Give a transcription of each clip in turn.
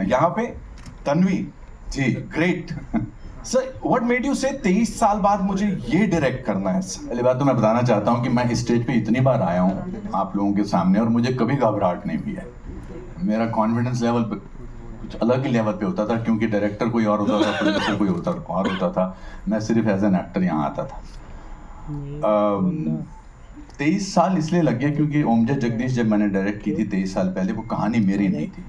यहाँ पे Tanvi ji great sir what made you say 23 साल बाद मुझे ये डायरेक्ट करना है पहली बात तो मैं बताना चाहता हूँ कि मैं इस स्टेज पे इतनी बार आया हूँ आप लोगों के सामने और मुझे कभी घबराहट नहीं हुई है। मेरा कॉन्फिडेंस लेवल कुछ अलग ही लेवल पे होता था क्योंकि डायरेक्टर कोई और होता था, प्रोड्यूसर कोई और होता था, मैं सिर्फ एज एन एक्टर यहाँ आता था। 23 साल इसलिए लग गया क्योंकि ओमजे जगदीश जब मैंने डायरेक्ट की थी 23 साल पहले, वो कहानी मेरी नहीं थी,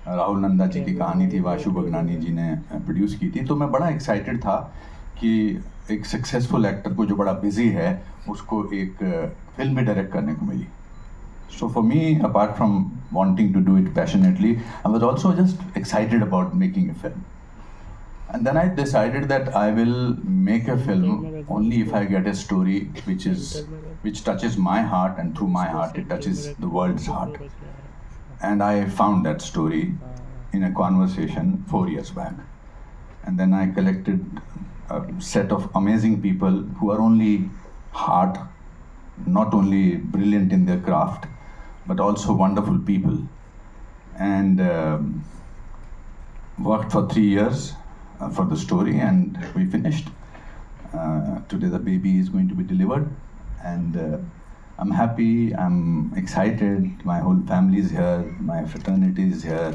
राहुल नंदा जी की कहानी थी, वाशु बगनानी जी ने प्रोड्यूस की थी। तो मैं बड़ा एक्साइटेड था कि एक सक्सेसफुल एक्टर को जो बड़ा बिजी है उसको एक फिल्म भी डायरेक्ट करने को मिली। So for me, apart from wanting to do it passionately, I was also just excited about making a film. And then I decided that I will make a film only if I get a story which touches my heart, and through my heart it touches the world's heart. And I found that story in a conversation 4 years back. And then I collected a set of amazing people who are only heart, not only brilliant in their craft, but also wonderful people. And worked for 3 years for the story, and we finished. Today the baby is going to be delivered, and I'm happy, I'm excited, my whole family is here, my fraternity is here,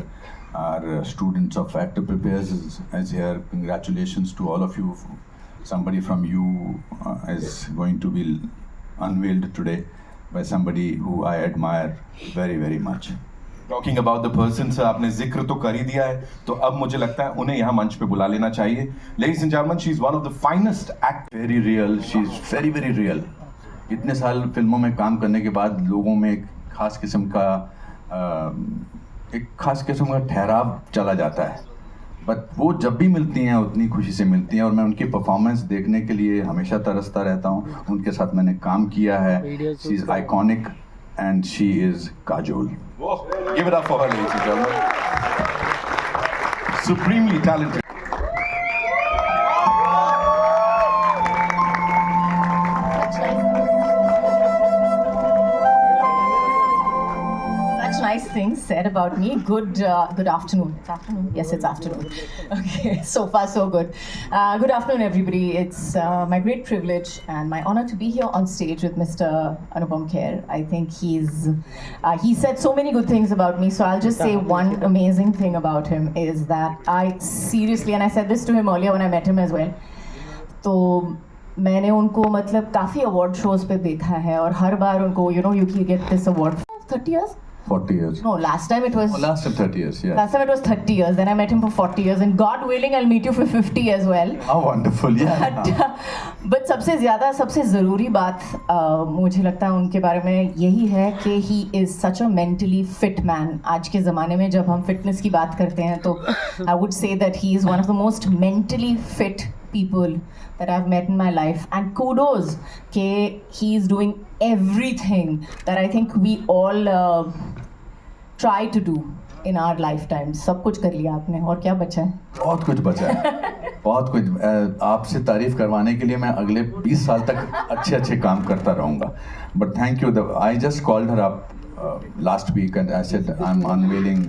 our students of Actor Prepares is here. Congratulations to all of you. Somebody from you is going to be unveiled today by somebody who I admire very, very much. Talking about the person sir, आपने जिक्र तो कर ही दिया है, तो अब मुझे लगता है उन्हें यहाँ मंच पे बुला लेना चाहिए। Ladies and gentleman, she is one of the finest act. Very real, she is very very real. इतने साल फिल्मों में काम करने के बाद लोगों में एक खास किस्म का ठहराव चला जाता है, बट वो जब भी मिलती हैं उतनी खुशी से मिलती हैं, और मैं उनकी परफॉर्मेंस देखने के लिए हमेशा तरसता रहता हूँ। उनके साथ मैंने काम किया है। She is iconic and she is Kajol. Give it up for her, ladies and gentleman. Supremely talented. Nice things said about me. Good afternoon. It's afternoon. Yes, it's afternoon. Okay, so far so good. Good afternoon, everybody. It's my great privilege and my honor to be here on stage with Mr. Anupam Kher. I think he said so many good things about me. So I'll just say one amazing thing about him is that I seriously, and I said this to him earlier when I met him as well. तो मैंने उनको मतलब काफ़ी award shows पे देखा है, और हर बार उनको you get this award 30 years. 40 years. No, last time it was... last time 30 years, yeah. Last time it was 30 years. Then I met him for 40 years. And God willing, I'll meet you for 50 as well. How wonderful, yeah. But सबसे ज़रूरी बात मुझे लगता है उनके बारे में यही है कि he is such a mentally fit man. आज के ज़माने में जब हम फिटनेस की बात करते हैं तो I would say that he is one of the most mentally fit people that I've met in my life. And kudos कि he is doing everything that I think we all try to do in our lifetime. सब कुछ कर लिया आपने, और क्या बचा है? बहुत कुछ बचा है, बहुत कुछ। आपसे तारीफ करवाने के लिए मैं अगले 20 साल तक अच्छे काम करता रहूँगा। But thank you. I just called her up last week and I said, I'm unveiling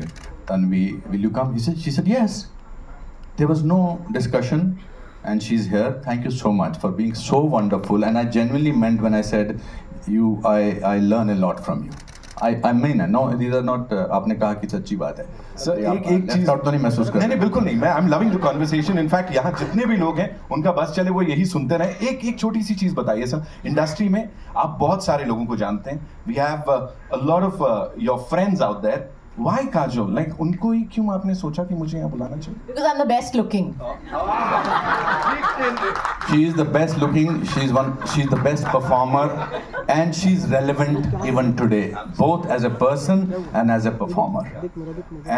Tanvi. Will you come? She said yes. There was no discussion. And she's here. Thank you so much for being so wonderful. And I genuinely meant when I said I learn a lot from you. I mean, no, these are not. आपने कहा कि सच्ची बात है। Sir एक चीज तो नहीं महसूस कर। नहीं बिल्कुल नहीं। मैं I am loving the conversation. In fact यहाँ जितने भी लोग हैं उनका बस चले वो यही सुनते रहे। एक छोटी सी चीज बताइए सर, इंडस्ट्री में आप बहुत सारे लोगों को जानते हैं। We have a lot of your friends out there. Why Kajol? Like उनको ही क्यों आपने सोचा कि मुझे यहाँ बुलाना चाहिए? Because I'm the best looking. She is the best looking. She's the best performer, and she's relevant even today, both as a person and as a performer.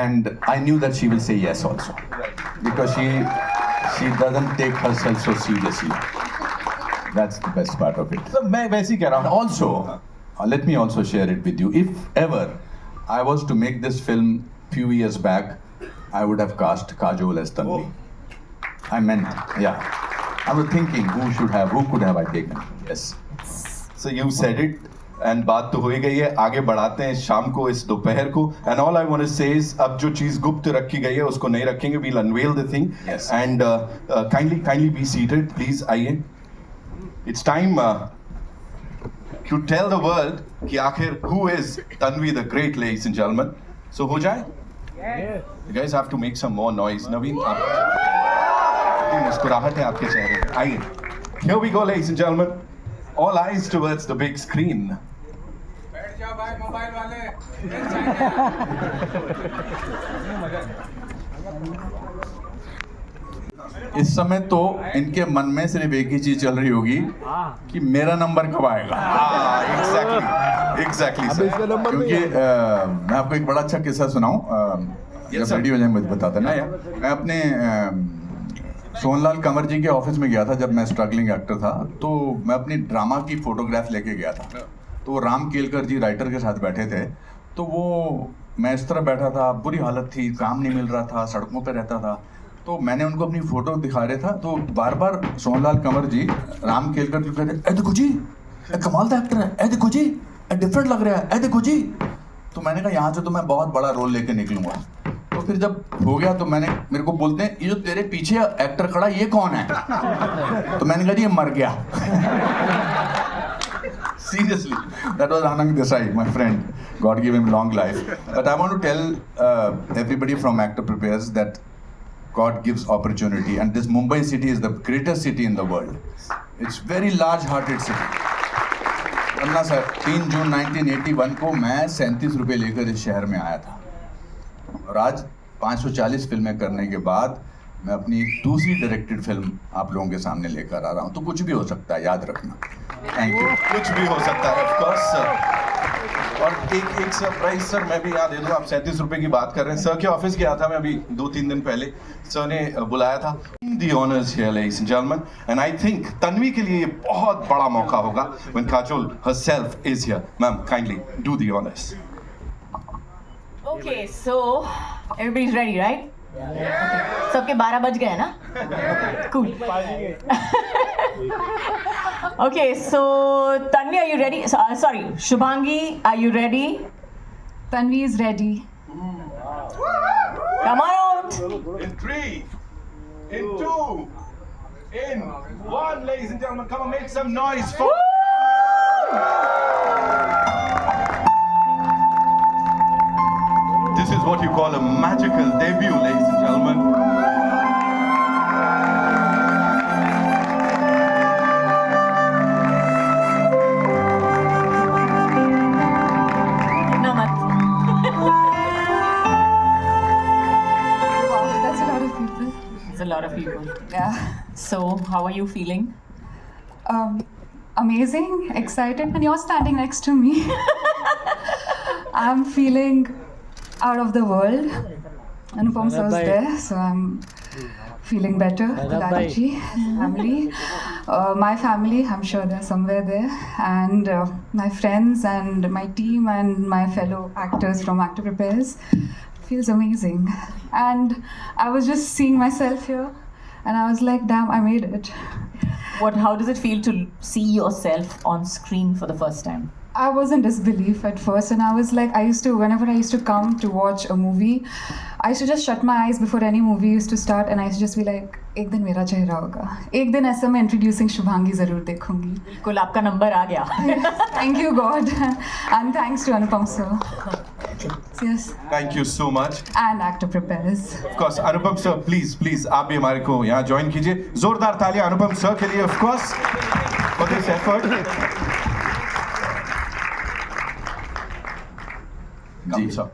And I knew that she will say yes also, because she doesn't take herself so seriously. That's the best part of it. So मैं वैसे ही कह रहा हूँ. Also, let me also share it with you. If ever I was to make this film few years back, I would have cast Kajol as Tanvi. I meant, yeah. I was thinking who could have I taken? Yes. So you said it. And बात तो हो ही गई है, आगे बढ़ाते हैं शाम को इस दोपहर को. And all I want to say is अब जो चीज गुप्त रखी गई है उसको नहीं रखेंगे. We'll unveil the thing and kindly be seated please. आइए, it's time to tell the world कि आखिर who is Tanvi the Great, ladies and gentlemen. So हो जाए? You guys have to make some more noise. नवीन, आप कितनी मुस्कुराहट है आपके चेहरे पे. आइए. Here we go, ladies and gentlemen. All eyes towards the big screen. बैठ जाओ भाई मोबाइल वाले. इस समय तो इनके मन में सिर्फ एक ही चीज चल रही होगी कि मेरा नंबर कब आएगा. Exactly, sir. क्योंकि मैं आपको एक बड़ा अच्छा किस्सा सुनाऊं. Yes, जब रेडी हो जाए मुझे बताते ना यार. मैं अपने सोनलाल कंवर जी के ऑफिस में गया था जब मैं स्ट्रगलिंग एक्टर था. तो मैं अपनी ड्रामा की फोटोग्राफ लेके गया था. तो राम केलकर जी राइटर के साथ बैठे थे. तो वो मैं इस तरह बैठा था, बुरी हालत थी, काम नहीं मिल रहा था, सड़कों पर रहता था. तो मैंने उनको अपनी फोटो दिखा रहे था. तो बार बार सोनलाल कंवर जी राम केलकर जी कहते, ए देखो जी, ए कमाल का एक्टर है, ए देखो जी, ए डिफरेंट लग रहा है, ए देखो जी. तो मैंने कहा यहाँ से तो मैं बहुत बड़ा रोल लेके निकलूंगा. तो फिर जब हो गया तो मेरे को बोलते हैं, ये जो तेरे पीछे एक्टर खड़ा ये कौन है? तो मैंने कहा जी ये मर गया. Seriously, that was Anand Desai, my friend. God give him long life. But I want to tell everybody from Actor Prepares that God gives opportunity, and this Mumbai city is the greatest city in the world. It's very large-hearted city. Anna sir, 3 जून 1981 को मैं 37 रुपये लेकर इस शहर में आया था. और आज 540 फिल्में करने के बाद मैं अपनी दूसरी डायरेक्टेड फिल्म आप लोगों के सामने लेकर आ रहा हूँ. तो कुछ भी हो सकता है, याद रखना. Thank you. कुछ भी हो सकता है, ऑफ कोर्स सर. और एक सरप्राइज सर मैं भी याद दे दूं. आप 37 रुपए की बात कर रहे हैं. सर के ऑफिस गया था मैं अभी 2-3 दिन पहले. सर ने बुलाया था. The honors here, ladies and gentlemen, and I think Tanvi के लिए ये बहुत बड़ा मौका होगा when Kajol herself is here. Ma'am, kindly do the honors. Okay, so everybody's ready, right? Okay. सबके 12 बज गए ना? Cool. Okay, so Tanvi, are you ready? Sorry, Shubhangi, are you ready? Tanvi is ready. Come on out. In 3, in 2, in 1, ladies and gentlemen, come on, make some noise for. This is what you call a magical debut, ladies and gentlemen. Namat. Wow, that's a lot of people. It's a lot of people. Yeah. So, how are you feeling? Amazing, excited, and you're standing next to me. I'm feeling out of the world. Anupam sir is there, so I'm feeling better. Dadaji, family, my family, I'm sure they're somewhere there, and my friends and my team and my fellow actors from Actor Prepares. Feels amazing, and I was just seeing myself here, and I was like, damn, I made it. How does it feel to see yourself on screen for the first time? I was in disbelief at first, and I was like, whenever I used to come to watch a movie, I used to just shut my eyes before any movie used to start, and I used to just be like, एक दिन मेरा चेहरा होगा, एक दिन ऐसा मैं introducing Shubhangi जरूर देखूंगी. बिल्कुल आपका नंबर आ गया. Thank you God, and thanks to Anupam sir. Yes. Thank you so much. And Actor Prepares. Of course, Anupam sir, please आप भी हमारे को यहाँ ज्वाइन कीजिए. जोरदार तालियां अनुपम सर के लिए, of course, for this effort. जी सर.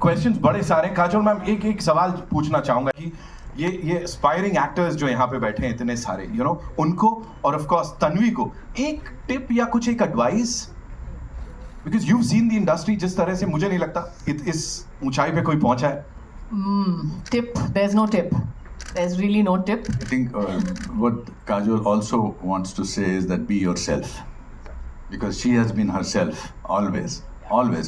क्वेश्चंस बड़े सारे. काजोल मैम, एक सवाल पूछना चाहूंगा कि ये एस्पायरिंग एक्टर्स जो यहाँ पे बैठे हैं इतने सारे, उनको और ऑफ कोर्स तन्वी को एक टिप या कुछ एक advice, because you've seen the industry, जिस तरह से मुझे नहीं लगता इस ऊंचाई पे कोई पहुंचा है. Tip? There's no tip. There's really no tip. I think what Kajol also wants to say is that be yourself, because she has been herself always,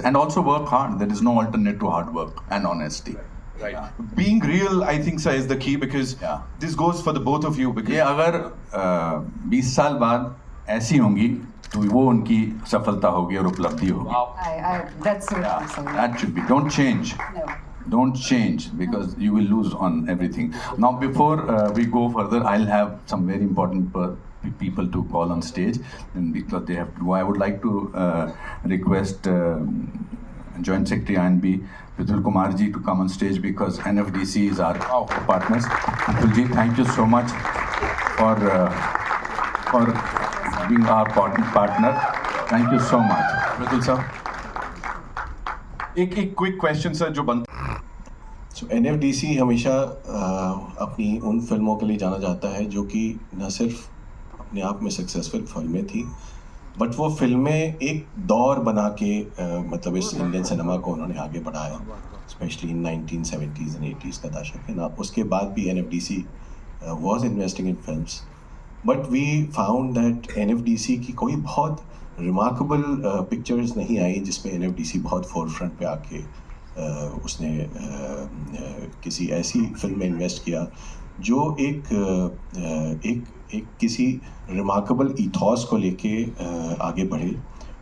and also work hard. There is no alternate to hard work and honesty. Right. Being real, I think, sir, is the key, because Yeah. this goes for the both of you. ये Because अगर 20 साल बाद ऐसी होंगी तो वो उनकी सफलता होगी और उपलब्धि होगी. That's so awesome. That should be. Don't change. No. Don't change because you will lose on everything. Now, before we go further, I'll have some very important people to call on stage, and because they have to go, I would like to request Joint Secretary INB Vitul Kumar ji to come on stage because NFDC is our partners. Vitul ji, thank you so much for being our partner. Thank you so much. Vitul sir, एक quick question sir जो बन So, NFDC हमेशा अपनी उन फिल्मों के लिए जाना जाता है जो कि न सिर्फ अपने आप में सक्सेसफुल फिल्में थी बट वो फिल्में एक दौर बना के मतलब इस इंडियन सिनेमा को उन्होंने आगे बढ़ाया specially in 1970s and 80s का दशक है ना. उसके बाद भी NFDC was investing in films but we found that NFDC की कोई बहुत रिमार्केबल पिक्चर्स नहीं आई जिसमें NFDC बहुत फोर फ्रंट पे आके उसने किसी ऐसी फिल्म में इन्वेस्ट किया जो एक किसी रिमार्केबल इथॉस को लेके आगे बढ़े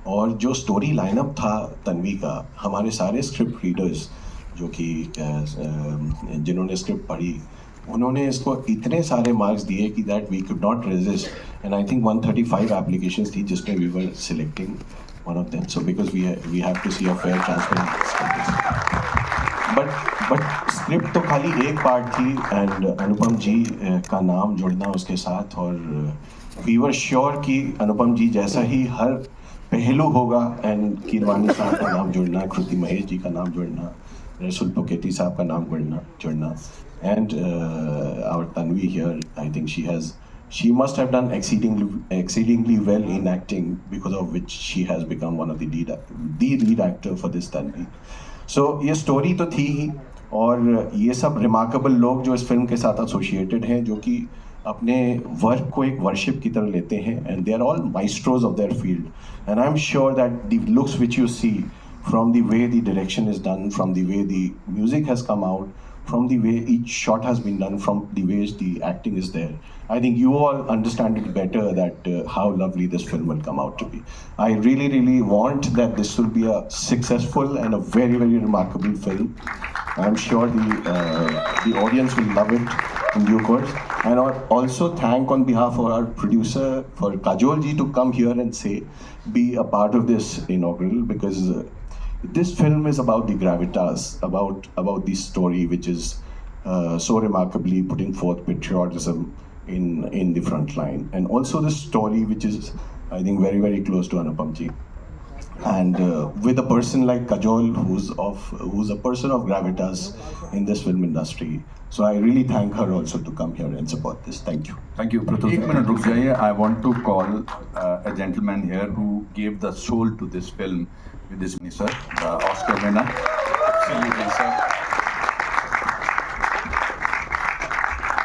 और जो स्टोरी लाइनअप था तन्वी का हमारे सारे स्क्रिप्ट रीडर्स जो कि जिन्होंने स्क्रिप्ट पढ़ी उन्होंने इसको इतने सारे मार्क्स दिए कि that we could not resist and I think 135 applications थी जिसमें we were selecting one of them. So because we have to see a fair transparent but script तो खाली एक पार्ट थी and अनुपम जी का नाम जुड़ना उसके साथ और we were sure कि अनुपम जी जैसा ही हर पहलू होगा and कीरवानी साहब का नाम जुड़ना, कृति महेश जी का नाम जुड़ना, रसूल पुकेती साहब का नाम जुड़ना and our Tanvi here, I think she must have done exceedingly well in acting because of which she has become one of the lead actor for this Tanvi. So ये story तो थी ही और ये सब remarkable लोग जो इस film के साथ associated हैं जो कि अपने वर्क को एक वर्शिप की तरह लेते हैं and they are all maestros of their field and I'm sure that the looks which you see from the way the direction is done, from the way the music has come out, from the way each shot has been done, from the way the acting is there. I think you all understand it better that how lovely this film will come out to be. I really, really want that this will be a successful and a very, very remarkable film. I'm sure the audience will love it in due course. And I also thank on behalf of our producer for Kajol ji to come here and be a part of this inaugural because this film is about the gravitas, about the story which is so remarkably putting forth patriotism in the front line, and also the story which is, I think, very, very close to Anupam ji, and with a person like Kajol who's a person of gravitas in this film industry. So I really thank her also to come here and support this. Thank you. Thank you. एक minute रुक जाइए. I want to call a gentleman here who gave the soul to this film with this sir, the Oscar winner. Absolutely, sir.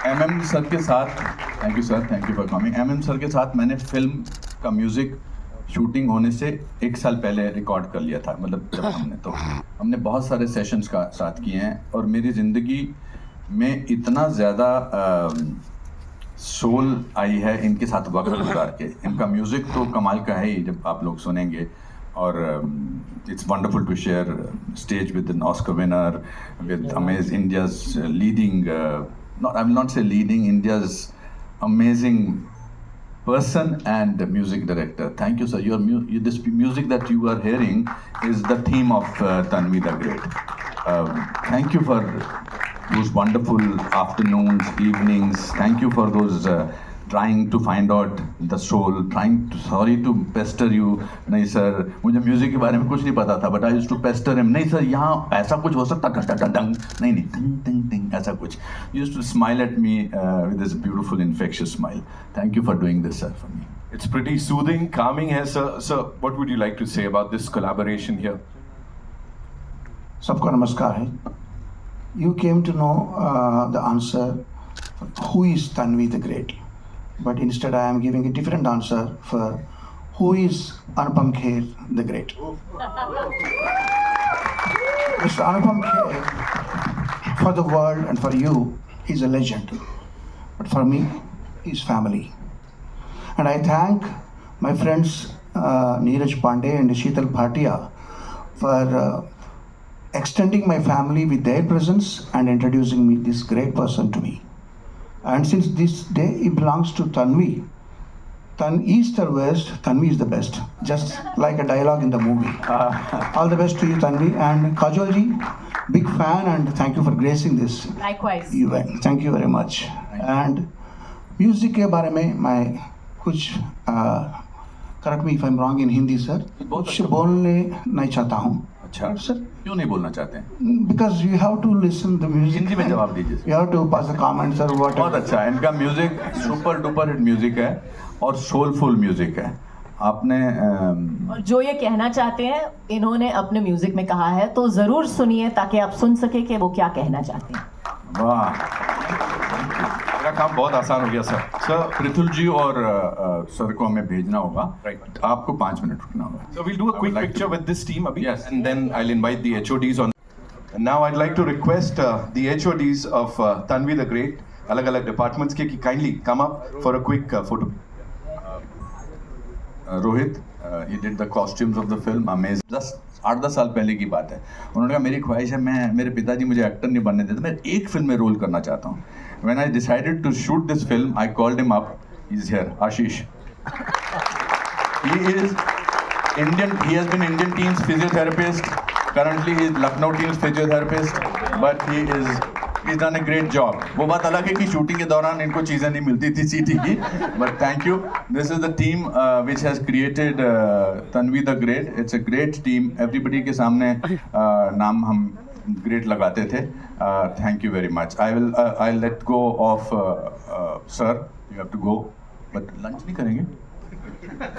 MM sir के साथ, thank you sir, thank you for coming. MM sir के साथ मैंने film का music shooting होने से 1 साल पहले रिकॉर्ड कर लिया था. मतलब जब हमने बहुत सारे सेशंस का साथ किए हैं और मेरी ज़िंदगी में इतना ज़्यादा सोल आई है इनके साथ वक्त गुजार के. इनका म्यूज़िक तो कमाल का है ही जब आप लोग सुनेंगे और it's wonderful to share stage with an Oscar winner, with India's leading, I will not say leading, India's amazing person and music director. Thank you, sir. This music that you are hearing is the theme of Tanvi the Great. Thank you for those wonderful afternoons, evenings. Thank you for those trying to find out the soul, sorry to pester you. नहीं sir, मुझे music के बारे में कुछ नहीं पता था, but I used to pester him. नहीं सर, यहाँ ऐसा कुछ हो सकता, नहीं, टिंग ऐसा कुछ. You used to smile at me with this beautiful infectious smile. Thank you for doing this, sir, for me. It's pretty soothing, calming here, sir. Sir, what would you like to say about this collaboration here? सबको नमस्कार है. You came to know the answer who is Tanvi the Great. But instead I am giving a different answer for who is Anupam Kher the Great. Mr. Anupam Kher, for the world and for you, is a legend. But for me, he's family. And I thank my friends Neeraj Pandey and Sheetal Bhatia for extending my family with their presence and introducing me this great person to me. And since this day it belongs to Tanvi, East or West, Tanvi is the best. Just like a dialogue in the movie. All the best to you, Tanvi. And Kajol ji, big fan and thank you for gracing this Likewise. event. Thank you very much. And music के बारे में मैं कुछ correct me if I'm wrong in Hindi, sir. कुछ बोलने नहीं चाहता हूँ. अच्छा सर, क्यों नहीं बोलना चाहते हैं? Because you have to listen the music. Hindi में जवाब दीजिए। You have to pass the comments or whatever. बहुत अच्छा है, इनका music super duper hit music है और सोलफुल म्यूजिक है। आपने और जो ये कहना चाहते हैं इन्होंने अपने म्यूजिक में कहा है, तो जरूर सुनिए ताकि आप सुन सके कि वो क्या कहना चाहते हैं। वाह, मेरा काम बहुत आसान हो गया सर। सर पृथुल जी और सर को हमें भेजना होगा। राइट, आपको 5 मिनट रुकना होगा। So we'll do a quick picture with this team, Abhi, Yes. and then I'll invite the HODs on. And now I'd like to request the HODs of Tanvi the Great, अलग-अलग departments के, कि kindly come up for a quick photo. Rohit, he did the costumes of the film, amazing. Just 8-10 साल पहले की बात है। उन्होंने कहा मेरी ख्वाहिश है, मेरे पिताजी मुझे एक्टर नहीं बनने देते, मैं एक फिल्म में रोल करना चाहता हूँ। When I decided to shoot this film, I called him up. He's here, Ashish. He is Indian. He has been Indian team's physiotherapist. Currently, he is Lucknow team's physiotherapist. But he's done a great job. वो बात अलग है कि shooting के दौरान इनको चीज़ें नहीं मिलती थी सीटी की। But thank you. This is the team which has created Tanvi the Great. It's a great team. Everybody के सामने नाम हम great लगाते थे। Thank you very much. I'll let go of sir. You have to go. But lunch नहीं करेंगे?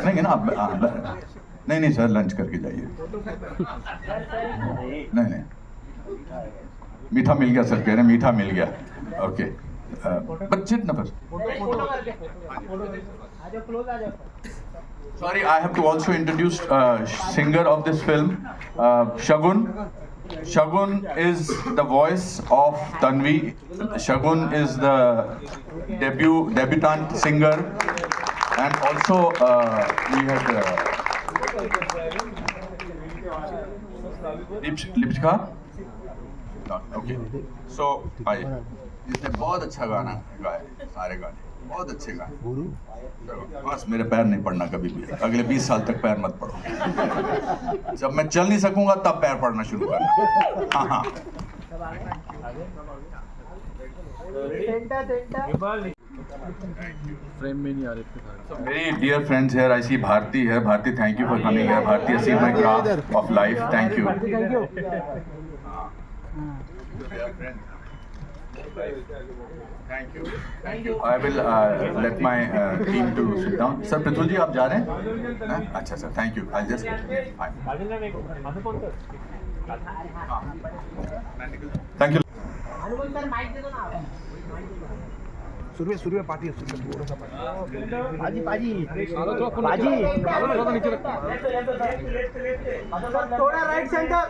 करेंगे ना आप? नहीं सर, लंच करके जाइए। नहीं मीठा मिल गया सर, कह रहे मीठा मिल गया। ओके, बट सिट ना बस। Sorry, I have to also introduce singer of this film, Shagun. Shagun is the voice of Tanvi. Shagun is the debutant singer, and also we had Lipsika. Okay, so इसने बहुत अच्छा गाना गाया, सारे गाने बहुत अच्छे गाए। बस मेरे पैर नहीं पड़ना कभी भी, अगले 20 साल तक पैर मत पड़ो। जब मैं चल नहीं सकूंगा तब पैर पड़ना शुरू करना। हाँ। So very dear friends here, I see Bharti here. Bharti, thank you for coming here. Bharti has seen my craft of life. Thank you. Thank you. Thank you. I will let my team to sit down. Sir, Prithul ji, आप जा रहे हैं? अच्छा sir, thank you. I'll just. Thank you. Surya party थोड़ा सा पाजी थोड़ा right centre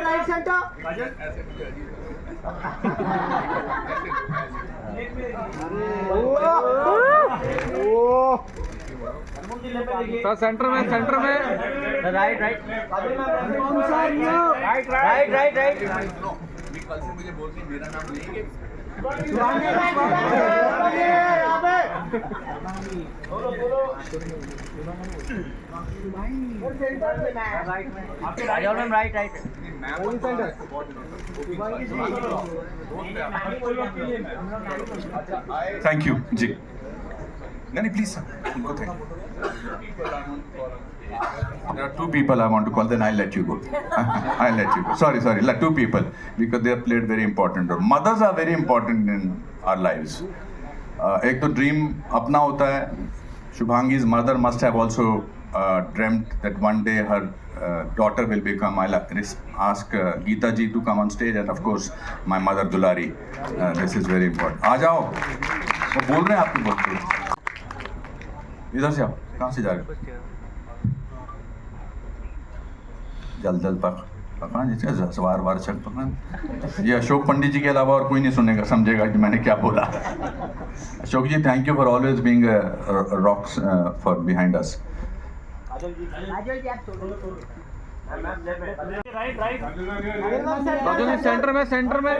right centre sir centre में राइट कल से मुझे बोलती मेरा नाम लेंगे। Thank you जी। नहीं प्लीज सर, उनको thank you. There are 2 people I want to call, then I'll let you go. I'll let you go. Sorry, like 2 people, because they have played very important role. Mothers are very important in our lives. एक तो dream अपना होता है। Shubhangi's mother must have also dreamt that one day her daughter will become. I'll ask Geeta ji to come on stage, and of course my mother Dulari. This is very important. आ जाओ, वो बोल रहे हैं, आप भी बोलते हैं। इधर से आओ, कहाँ से जा रहे हो? जल्द तक पकवान जिसका सवार वार चक पकवान, ये अशोक पंडित जी के अलावा और कोई नहीं सुनेगा, समझेगा कि मैंने क्या बोला। Ashok ji, thank you for always being rocks for behind us. Centre में सेंटर में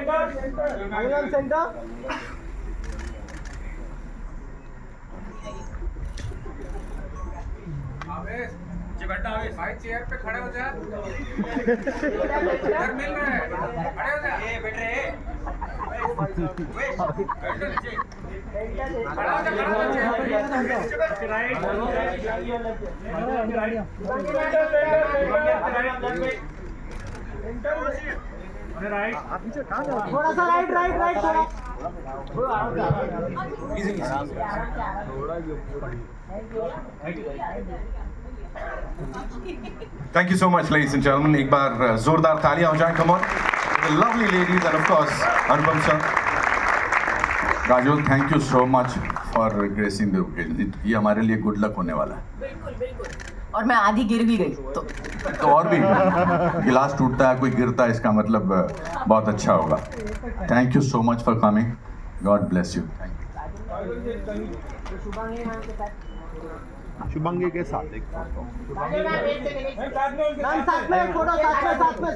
भाई चेयर पे खड़े हो जा, इधर मिल रहा है, खड़े हो जा, ये बैठ रहे हैं, थोड़ा सा right right right Thank you so much, ladies and gentlemen. एक बार जोरदार तालियां हो जाएं, come on. The lovely ladies and of course Anupam sir. Rajol, thank you so much for gracing the occasion. ये हमारे लिए गुड लक होने वाला है। बिल्कुल बिल्कुल। और मैं आधी गिर भी गई तो और भी गिलास टूटता है, कोई गिरता है, इसका मतलब बहुत अच्छा होगा। Thank you so much for coming, God bless you. Shubhangi के साथ एक साथ में थोड़ा साथ में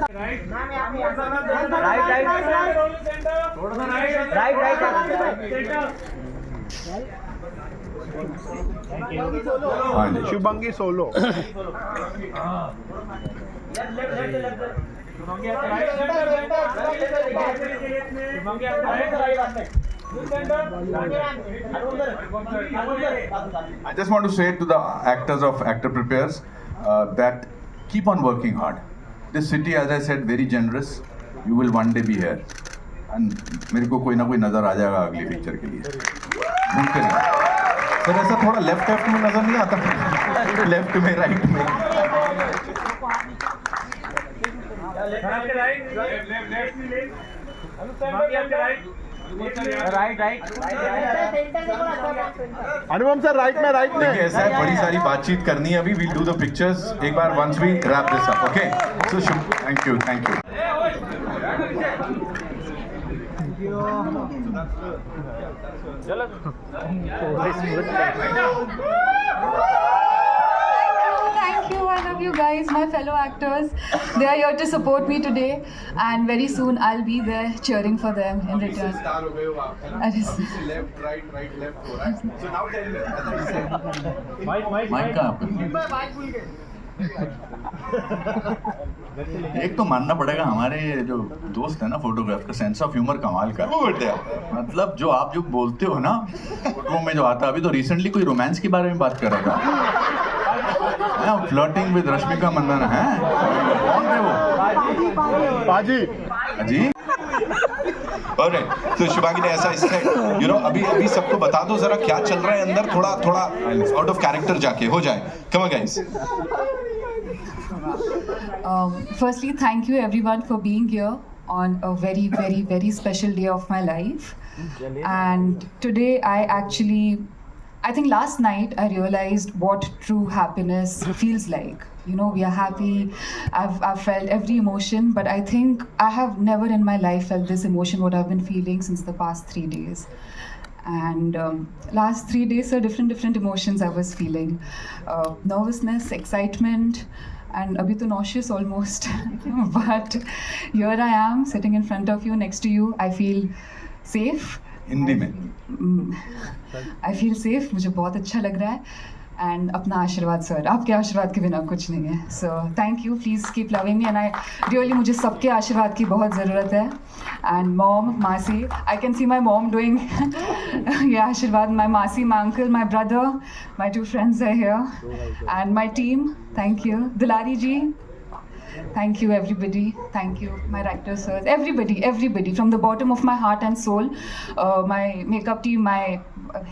हाँ जी, Shubhangi solo I just want to say to the actors of Actor Prepares that keep on working hard. This city, as I said, very generous. You will one day be here. And मेरे को कोई ना कोई नज़र आ जाएगा अगली picture के लिए। ढूंढते रहिए। सर ऐसा थोड़ा लेफ्ट में नजर नहीं आता? लेफ्ट में, राइट में। अनुपम सर राइट में देखिए ऐसा है, बड़ी सारी बातचीत करनी है अभी। वील डू द पिक्चर्स एक बार once we wrap this up, okay? So thank you, thank you. Thank you. I love you guys, my fellow actors. They are here to support me today, and very soon I'll be there cheering for them in return. Left right right left हो रहा है। So now tell me, mike कहाँ पे? एक तो मानना पड़ेगा, हमारे जो दोस्त है ना फोटोग्राफ का सेंस ऑफ ह्यूमर कमाल का। मतलब जो आप जो बोलते हो ना फोटो में जो आता है, अभी तो रिसेंटली कोई रोमांस के बारे में बात कर रहा था, फ्लर्टिंग विद रश्मिका मंदाना है। कौन थे वो? बाजी जी। तो शुभांगी ने ऐसा इससे अभी सबको बता दो जरा क्या चल रहा है अंदर, थोड़ा आउट ऑफ कैरेक्टर जाके हो जाए। Come on guys. Firstly, thank you everyone for being here on a very, very, very special day of my life. And today I think last night I realized what true happiness feels like. We are happy. I've felt every emotion, but I think I have never in my life felt this emotion what I've been feeling since the past 3 days. And last 3 days are different emotions I was feeling. Nervousness, excitement, and abhi to nauseous almost. But here I am sitting in front of you, next to you. I feel safe. Hindi में I feel safe. मुझे बहुत अच्छा लग रहा है. And अपना आशीर्वाद sir, आपके आशीर्वाद के बिना कुछ नहीं है. So thank you, please keep loving me. And I really, मुझे सबके आशीर्वाद की बहुत ज़रूरत है. And mom, मासी, I can see my mom doing ये आशीर्वाद. My मासी, my uncle, my brother, my 2 friends are here. And my team, thank you. Dulari ji, thank you everybody. Thank you, my writer sirs, everybody from the bottom of my heart and soul. My makeup team, my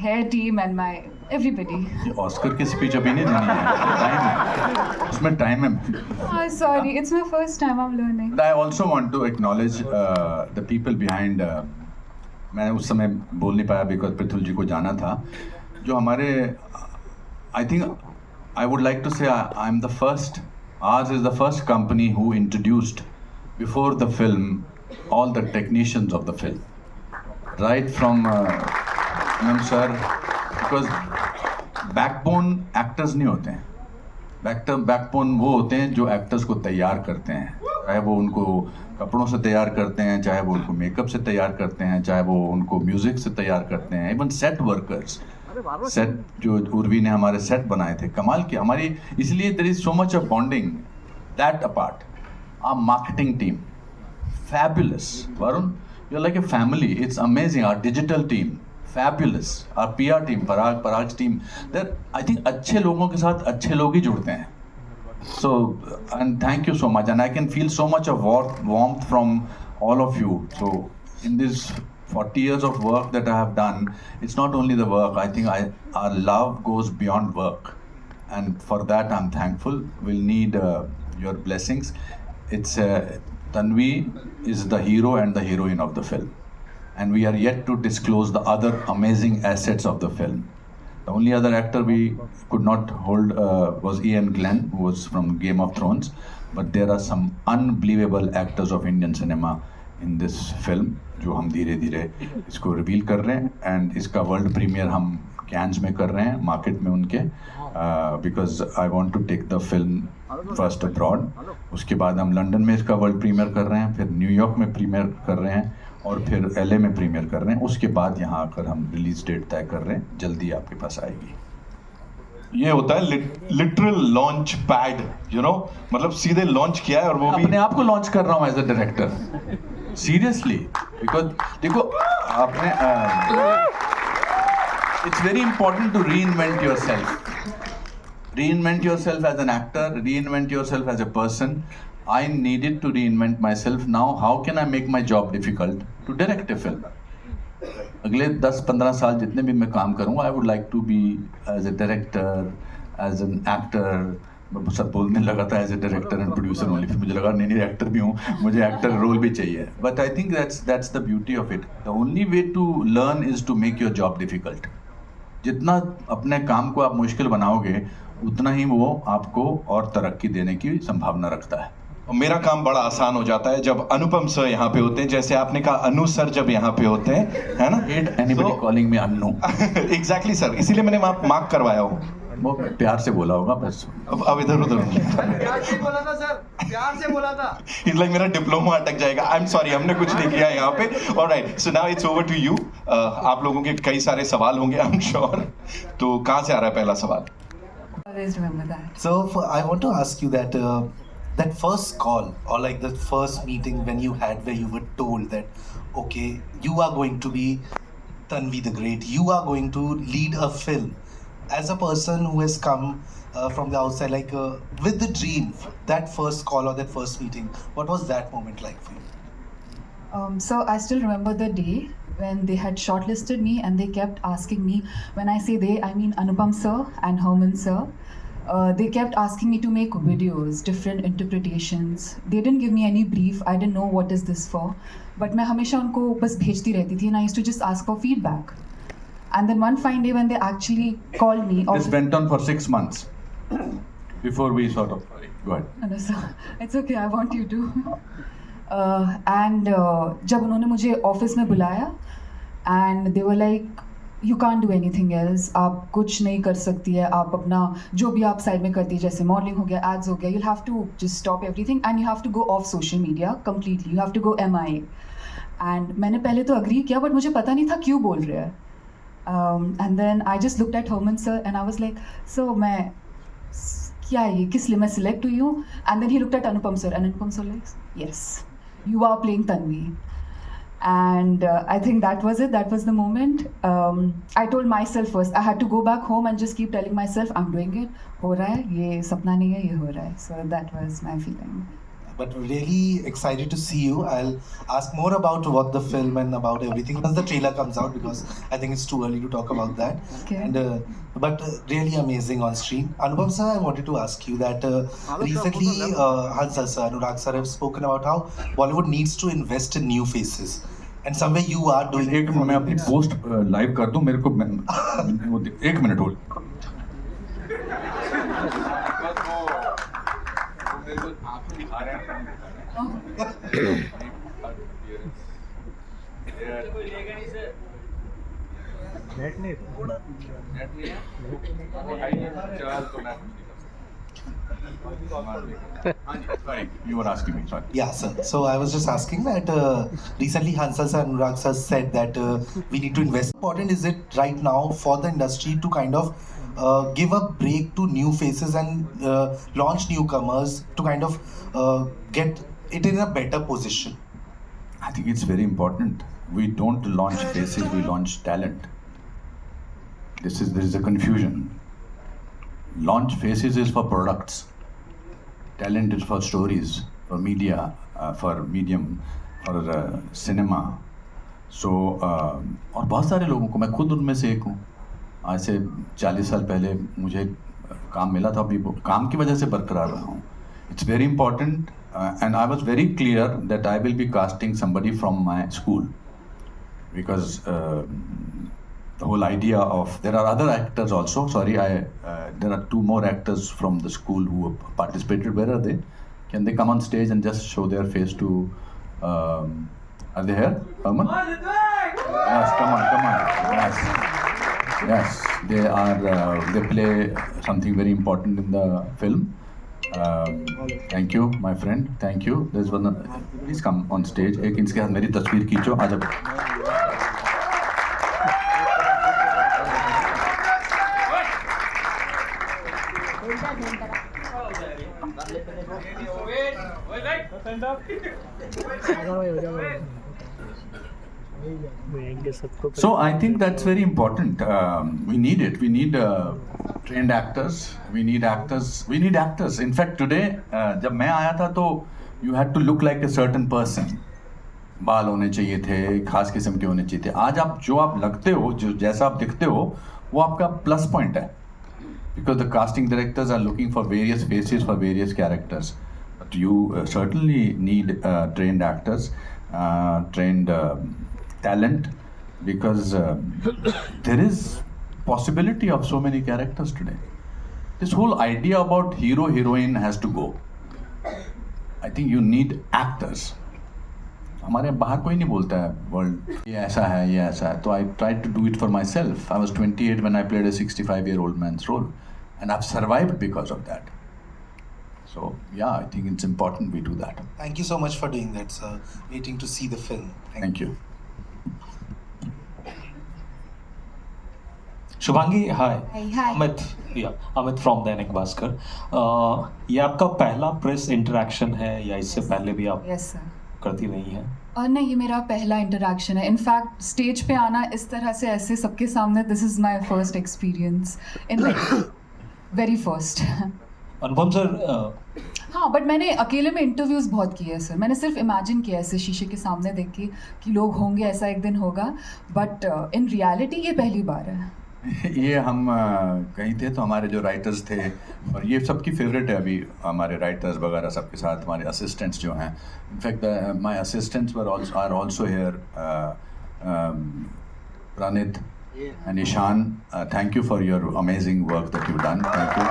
hair team, and my everybody. ये Oscar की speech अभी नहीं देनी है, time है, उसमें time है। Sorry, it's my first time I'm learning. I also want to acknowledge the people behind. मैं उस समय बोल नहीं पाया because पृथुल जी को जाना था। जो हमारे, I think I would like to say I'm the first. Ours is the first company who introduced before the film, all the technicians of the film, right from Anand sir, because backbone actors नहीं होते हैं. Backbone वो होते हैं जो actors को तैयार करते हैं, चाहे वो उनको कपड़ों से तैयार करते हैं, चाहे वो उनको मेकअप से तैयार करते हैं, चाहे वो उनको म्यूजिक से तैयार करते हैं. इवन सेट वर्कर्स, सेट जो उर्वी ने हमारे सेट बनाए थे, कमाल की हमारी, इसलिए there is so much of bonding. That apart, our marketing team fabulous. Varun, you're like a family. It's amazing. Our digital team, fabulous. Our PR team, Parag's team. That I think अच्छे लोगों के साथ अच्छे लोग ही जुड़ते हैं. So, and thank you so much. And I can feel so much of warmth from all of you. So, in this 40 years of work that I have done, it's not only the work. I think our love goes beyond work. And for that, I'm thankful. We'll need your blessings. It's Tanvi is the hero and the heroine of the film, and we are yet to disclose the other amazing assets of the film. The only other actor we could not hold was Ian Glenn, who was from Game of Thrones, but there are some unbelievable actors of Indian cinema in this film, जो हम धीरे धीरे इसको reveal कर रहे हैं, and इसका world premiere हम कैन्स में कर रहे हैं, मार्केट में उनके, because I want to take the film first abroad. उसके बाद हम लंदन में इसका वर्ल्ड प्रीमियर कर रहे हैं, फिर न्यूयॉर्क में प्रीमियर कर रहे हैं, और फिर LA में प्रीमियर कर रहे हैं. उसके बाद यहाँ आकर हम रिलीज डेट तय कर रहे हैं, जल्दी आपके पास आएगी. ये होता है literal launch pad, you know, मतलब सीधे लॉन्च किया है, और वो भी अपने आप को लॉन्च कर रहा हूँ as a director, seriously. Because देखो आपने it's very important to reinvent yourself. Reinvent yourself as an actor, reinvent yourself as a person. I needed to reinvent myself. Now, how can I make my job difficult to direct a film? अगले 10-15 साल जितने भी मैं काम करूँगा, I would like to be as a director, as an actor. मैं सब बोलने लगा था as a director and producer only, फिर मुझे लगा नहीं एक्टर भी हूँ, मुझे एक्टर रोल भी चाहिए. But I think that's the beauty of it. The only way to learn is to make your job difficult. जितना अपने काम को आप मुश्किल बनाओगे, उतना ही वो आपको और तरक्की देने की संभावना रखता है. मेरा काम बड़ा आसान हो जाता है जब अनुपम सर यहाँ पे होते हैं, जैसे आपने कहा अनु सर जब यहाँ पे होते हैं, है ना? Anybody calling me Annu. Exactly sir, इसीलिए मैंने मार्क करवाया हूँ. वो प्यार से बोला होगा बस. अब इधर उधर प्यार से बोला था सर, प्यार से बोला था. लाइक मेरा डिप्लोमा अटक जाएगा. आई एम सॉरी, हमने कुछ नहीं किया यहाँ पे. Alright, so now it's over to you. आप लोगों के कई सारे सवाल होंगे, आई एम श्योर. तो कहाँ से आ रहा है पहला सवाल? Always remember that. So I want to ask you that that first call, or like the first meeting when you had, where you were told that okay, you are going to be Tanvi the Great, you are going to lead a film. As a person who has come from the outside, like with the dream, that first call or that first meeting, what was that moment like for you? So I still remember the day when they had shortlisted me and they kept asking me, when I say they, I mean Anupam sir and Herman sir. They kept asking me to make videos, different interpretations. They didn't give me any brief. I didn't know what is this for. But मैं हमेशा उनको बस भेजती रहती थी, and I used to just ask for feedback. And then one fine day when they actually called me. This went on for 6 months before we sort of. Go ahead. No, sir. It's okay. I want you to. And जब उन्होंने मुझे office में बुलाया, and they were like, you can't do anything else. आप कुछ नहीं कर सकती है. आप अपना जो भी आप साइड में करती है, जैसे मॉडलिंग हो गया, एड्स हो गया, you'll have to just stop everything and you have to go off social media completely. You have to go MIA. And मैंने पहले तो अग्री किया, बट मुझे पता नहीं था क्यों बोल रहे हैं. And then I just looked at Herman sir and I was like, so मैं क्या ये किस लिए मैं सिलेक्ट हुई हूँ? And then he looked at Anupam sir and Anupam sir like, yes, you are playing Tanvi. And I think that was it. That was the moment. I told myself first, I had to go back home and just keep telling myself, I'm doing it. हो रहा है, ये सपना नहीं है, ये हो रहा है. So that was my feeling. But really excited to see you. I'll ask more about what the film and about everything once the trailer comes out, because I think it's too early to talk about that. Okay. And but really amazing on screen. Anupam sir, I wanted to ask you that recently Hansal sir, Anurag sir have spoken about how Bollywood needs to invest in new faces. And somewhere you are doing एक मैं अपनी post live कर दूं, मेरे को 1 minute hold. Sorry, you were asking me. Sorry. Yeah, sir. So I was just asking that recently Hansal sir and Anurag sir said that we need to invest. How important is it right now for the industry to kind of give a break to new faces and launch newcomers to kind of get it in a better position? I think it's very important. We don't launch faces, we launch talent. There is a confusion. Launch faces is for products. Talent is for stories, for media, for medium, for cinema. So और बहुत सारे लोगों को, मैं खुद उनमें से एक हूँ. आज से 40 साल पहले मुझे काम मिला था, अभी काम की वजह से बरकरार रहा हूँ. It's very important, and I was very clear that I will be casting somebody from my school, because the whole idea of, there are other actors also. Sorry, there are 2 more actors from the school who participated. Where are they? Can they come on stage and just show their face to? Are they here? Herman? Yes, come on. Yes, they are. They play something very important in the film. Thank you, my friend. Thank you. There's one. Please come on stage. एक इनके साथ मेरी तस्वीर खींचो. आ जाओ. So I think that's very important. We need it. We need trained actors. We need actors. We need actors. In fact, today, जब मैं आया था तो you had to look like a certain person. बाल होने चाहिए थे, खास किस्म के होने चाहिए थे. आज आप जो आप लगते हो, जो जैसा आप दिखते हो, वो आपका प्लस पॉइंट है. Because the casting directors are looking for various faces for various characters. But you certainly need trained actors, trained talent, because there is possibility of so many characters today. This whole idea about hero heroine has to go. I think you need actors. हमारे बाहर कोई नहीं बोलता है world ये ऐसा है, तो I tried to do it for myself. I was 28 when I played a 65-year-old man's role, and I've survived because of that. So yeah, I think it's important we do that. Thank you so much for doing that, sir. Waiting to see the film. Thank you. Shubhangi, hi. Hi. Amit from Dainik Bhaskar. ये आपका पहला press interaction है या इससे पहले भी आप Yes, sir. करती रही हैं? और नहीं, ये मेरा पहला इंटरेक्शन है. इनफैक्ट स्टेज पे आना इस तरह से ऐसे सबके सामने, this is my first experience in life, very first. Anupam sir, हाँ, बट मैंने अकेले में इंटरव्यूज़ बहुत किए हैं सर. मैंने सिर्फ इमेजिन किया ऐसे शीशे के सामने देख के कि लोग होंगे, ऐसा एक दिन होगा, बट इन रियलिटी ये पहली बार है. ये हम कहीं थे तो हमारे जो राइटर्स थे, और ये सबकी फेवरेट है अभी, हमारे राइटर्स वगैरह सबके साथ हमारे असिस्टेंट्स जो हैं. In fact my assistants are also here, Pranit and Ishan. Thank you for your amazing work that you done. Thank you.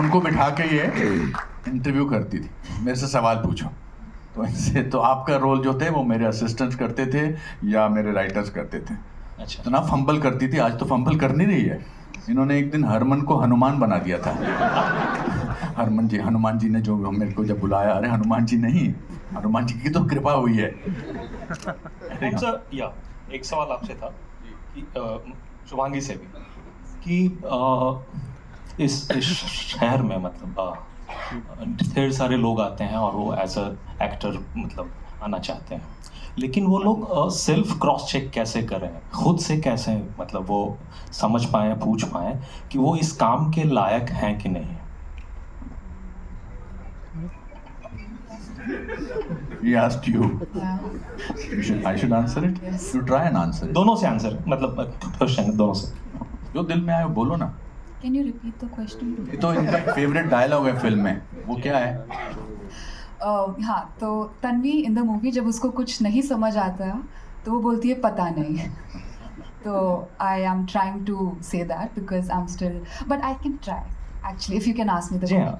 उनको बिठा के ये इंटरव्यू करती थी, मेरे से सवाल पूछो. तो इनसे तो आपका रोल जो थे वो मेरे असिस्टेंट्स करते थे या मेरे राइटर्स करते थे. अच्छा. तो ना फंबल करती थी. आज तो फंबल कर नहीं रही है. इन्होंने एक दिन हरमन को हनुमान बना दिया था. हनुमान जी ने जो मेरे को जब बुलाया, अरे हनुमान जी नहीं, हनुमान जी की तो कृपा हुई है. सर, एक सवाल आपसे था कि शुभांगी से भी कि इस शहर में मतलब ढेर सारे लोग आते हैं और वो एज अ एक्टर मतलब आना चाहते हैं, लेकिन वो लोग सेल्फ क्रॉस चेक कैसे करें, खुद से कैसे मतलब वो समझ पाएँ, पूछ पाएँ कि वो इस काम के लायक हैं कि नहीं. He asked you. Yeah. I should answer it. Yes. You try and answer it. दोनों से आंसर, मतलब क्वेश्चन दोनों से. जो दिल में आए वो बोलो ना. Can you repeat the question? ये तो इनका फेवरेट डायलॉग है फिल्म में. वो क्या है? हाँ, तो तन्वी इन द मूवी जब उसको कुछ नहीं समझ आता तो वो बोलती है पता नहीं. तो I am trying to say that because I am still, but I can try actually if you can ask me the. जी हाँ,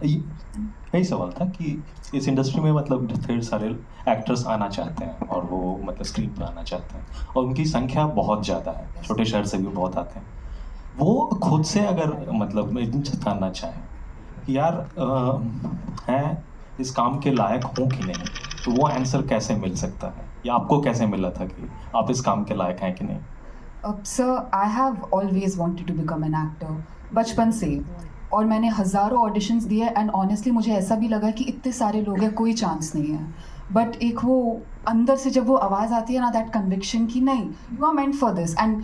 यही सवाल था कि इस इंडस्ट्री में मतलब ढेर सारे एक्टर्स आना चाहते हैं और वो मतलब स्क्रीन पे आना चाहते हैं और उनकी संख्या बहुत ज़्यादा है, छोटे शहर से भी बहुत आते हैं। वो खुद से अगर मतलब करना चाहें कि यार हैं इस काम के लायक हूँ कि नहीं, तो वो आंसर कैसे मिल सकता है या आपको कैसे मिला था कि आप इस काम के लायक हैं कि नहीं? Sir, I have always wanted to become an actor, बचपन से, और मैंने हज़ारों ऑडिशंस दिए एंड ऑनेस्टली मुझे ऐसा भी लगा कि इतने सारे लोग हैं, कोई चांस नहीं है। बट एक वो अंदर से जब वो आवाज़ आती है ना, दैट कन्विक्शन कि नहीं, you are meant for this, and